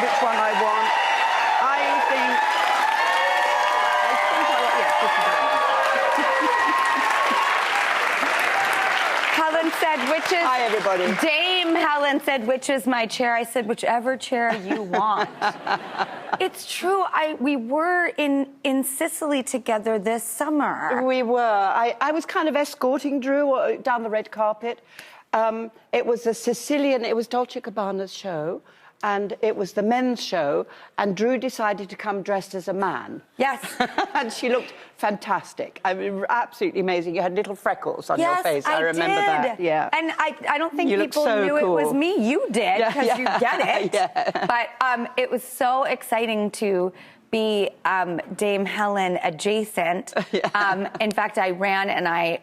which one I want. I think yes, this is it. Helen said, which is... Hi, everybody. Dame Helen said, which is my chair? I said, whichever chair you want. It's true. We were in Sicily together this summer. We were. I was kind of escorting Drew down the red carpet. It was a Sicilian, it was Dolce & Gabbana's show, and it was the men's show, and Drew decided to come dressed as a man. Yes. And she looked fantastic. I mean, absolutely amazing. You had little freckles on your face. I remember did. that. Yeah. And I don't think You people look so knew cool. it was me. You did, because you get it. Yeah. But it was so exciting to be Dame Helen adjacent. Yeah. In fact, I ran and I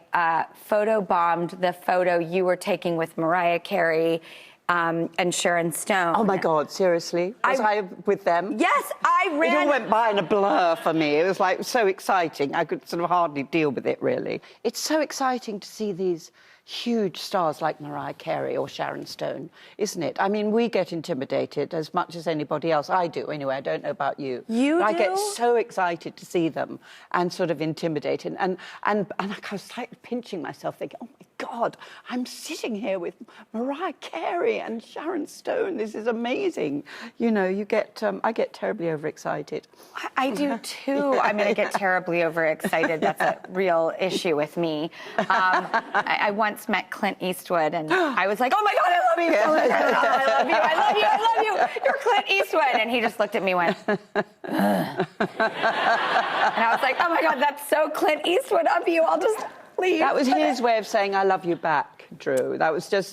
photobombed the photo you were taking with Mariah Carey and Sharon Stone. Oh, my God, seriously? Was I with them? Yes, I ran. It all went by in a blur for me. It was, like, so exciting. I could sort of hardly deal with it, really. It's so exciting to see these huge stars like Mariah Carey or Sharon Stone, isn't it? I mean, we get intimidated as much as anybody else. I do, anyway. I don't know about you. You but do? I get so excited to see them and sort of intimidated. And I was like pinching myself, thinking, oh, my God, I'm sitting here with Mariah Carey and Sharon Stone. This is amazing. You know, you get, I get terribly overexcited. I do, too. I mean, I get terribly overexcited. That's a real issue with me. I once met Clint Eastwood, and I was like, oh, my God, I love you. I love you. I love you. I love you. You're Clint Eastwood. And he just looked at me and went, ugh. And I was like, oh, my God, that's so Clint Eastwood of you. I'll just leave. That was his way of saying, I love you back, Drew. That was just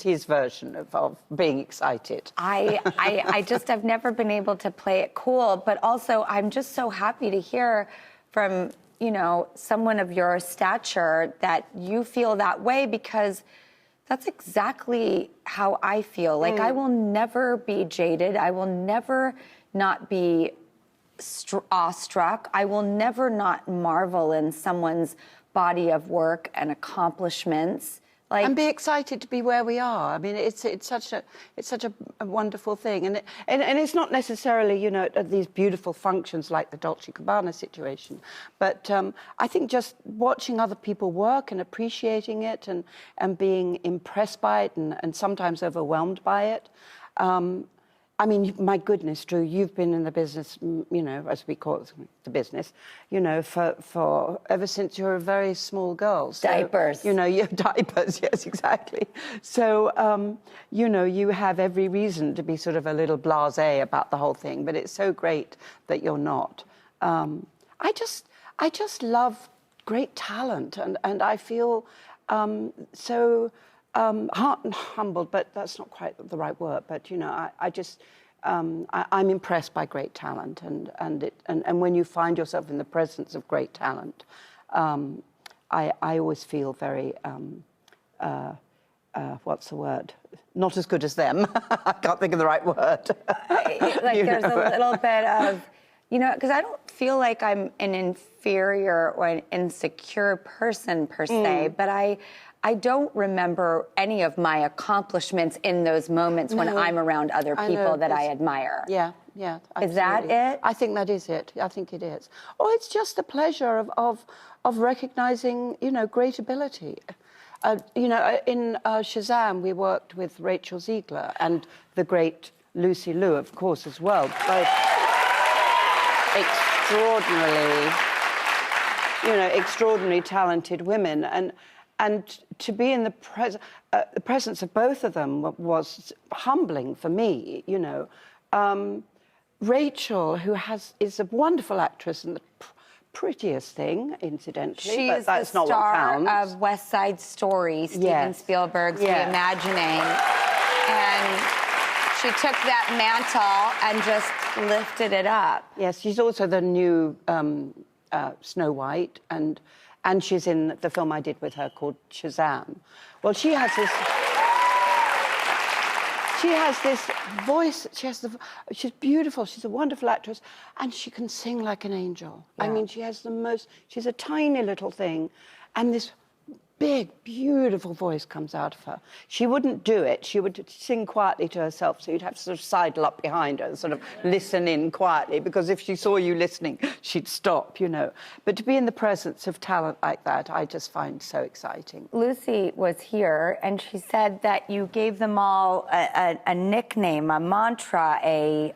his version of being excited. I just have never been able to play it cool, but also I'm just so happy to hear from, you know, someone of your stature that you feel that way, because that's exactly how I feel. Like, I will never be jaded. I will never not be awestruck. I will never not marvel in someone's body of work and accomplishments. Like, and be excited to be where we are. I mean, it's such a wonderful thing, and it's not necessarily, you know, these beautiful functions like the Dolce & Gabbana situation, but I think just watching other people work and appreciating it and being impressed by it and sometimes overwhelmed by it. I mean, my goodness, Drew, you've been in the business, you know, as we call it, the business, you know, for ever since you were a very small girl. So, diapers. You know, diapers, yes, exactly. So, you know, you have every reason to be sort of a little blasé about the whole thing, but it's so great that you're not. I just love great talent, and I feel so... humbled, but that's not quite the right word. But you know, I'm impressed by great talent, and when you find yourself in the presence of great talent, I always feel very what's the word? Not as good as them. I can't think of the right word. Like there's a little bit of, you know, because I don't feel like I'm an inferior or an insecure person per se, but I don't remember any of my accomplishments in those moments when I'm around other people that I admire. Yeah, yeah. Absolutely. Is that it? I think that is it. I think it is. Oh, it's just the pleasure of recognizing, you know, great ability. You know, in Shazam, we worked with Rachel Ziegler and the great Lucy Liu, of course, as well. Both extraordinarily talented women. And to be in the presence of both of them was humbling for me, you know. Rachel, who is a wonderful actress and the prettiest thing, incidentally, but that's not what counts. She's the star of West Side Story, Steven Spielberg's reimagining. And she took that mantle and just lifted it up. Yes, she's also the new Snow White, and she's in the film I did with her called Shazam. Well, she has this voice. She's beautiful. She's a wonderful actress, and she can sing like an angel. Yeah. I mean, she's a tiny little thing, and this big, beautiful voice comes out of her. She wouldn't do it. She would sing quietly to herself, so you'd have to sort of sidle up behind her and sort of listen in quietly, because if she saw you listening, she'd stop, you know. But to be in the presence of talent like that, I just find so exciting. Lucy was here, and she said that you gave them all a nickname, a mantra, a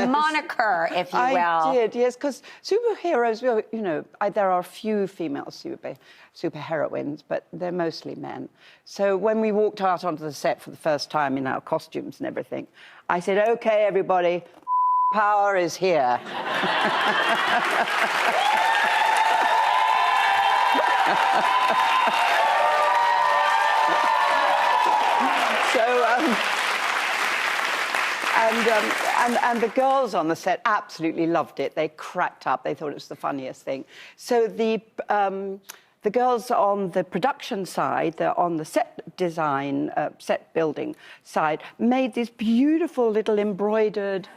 moniker, if you will. I did, yes, because superheroes, you know, there are few female superheroines, but they're mostly men. So when we walked out onto the set for the first time in our costumes and everything, I said, "Okay, everybody, power is here." And the girls on the set absolutely loved it. They cracked up. They thought it was the funniest thing. So the girls on the production side, on the set design, set building side, made these beautiful little embroidered,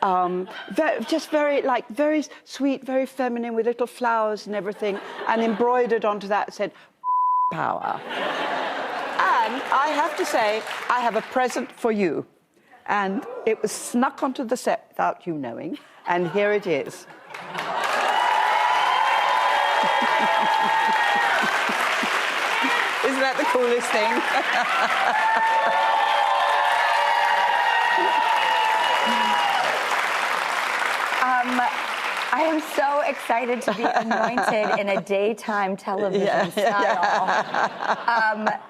very sweet, very feminine, with little flowers and everything, and embroidered onto that said, "Power." And I have to say, I have a present for you. And it was snuck onto the set without you knowing, and here it is. Isn't that the coolest thing? I am so excited to be anointed in a daytime television style.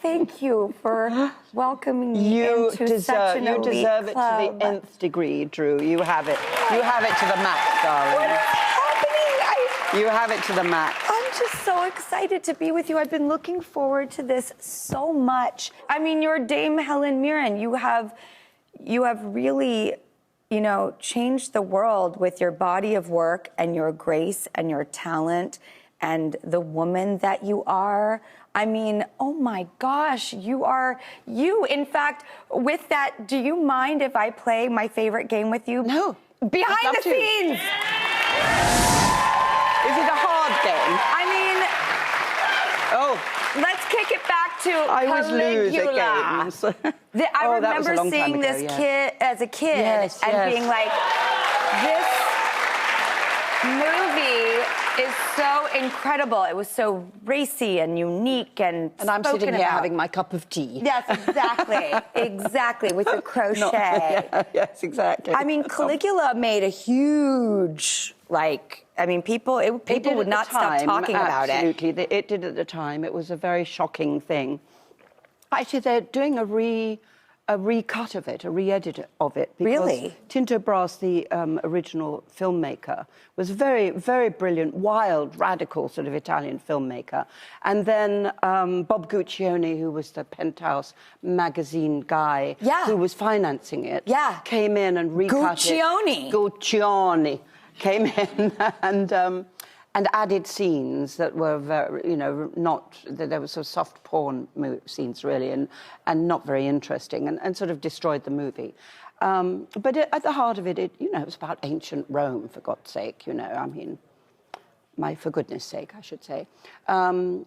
Thank you for welcoming me into such an elite You deserve it club. to the nth degree, Drew. You have it. You have it to the max, darling. What is happening? You have it to the max. I'm just so excited to be with you. I've been looking forward to this so much. I mean, you're Dame Helen Mirren. You have really, you know, changed the world with your body of work and your grace and your talent and the woman that you are. I mean, oh my gosh, you are you. In fact, with that, do you mind if I play my favorite game with you? No. Behind the scenes. Is it a hard game? I mean, let's kick it back to I always lose at Caligula. games. I that was a remember long time seeing ago, this yeah. kid as a kid being like, this movie is so incredible. It was so racy and unique and I'm sitting here about. having my cup of tea. Yes, exactly. Exactly, with your crochet. Yes, exactly. I mean, Caligula made a huge, people would not stop talking about it. Absolutely, it did at the time. It was a very shocking thing. Actually, they're doing a recut of it, a re-edit of it. Because Really? Tinto Brass, the original filmmaker, was very, very brilliant, wild, radical sort of Italian filmmaker. And then Bob Guccione, who was the Penthouse magazine guy, who was financing it, came in and recut it. Guccione came in and added scenes that were very, there were sort of soft porn scenes really, and not very interesting, and sort of destroyed the movie. But at the heart of it, it was about ancient Rome, for God's sake, for goodness sake, I should say. It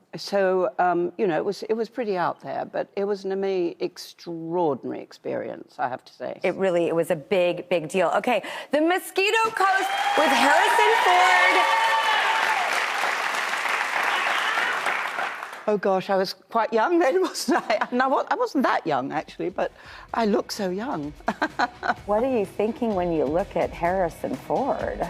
was pretty out there, but it was an extraordinary experience, I have to say. It was a big, big deal. Okay, The Mosquito Coast with Harrison Ford. Oh gosh, I was quite young then, wasn't I? No, I wasn't that young actually, but I look so young. What are you thinking when you look at Harrison Ford?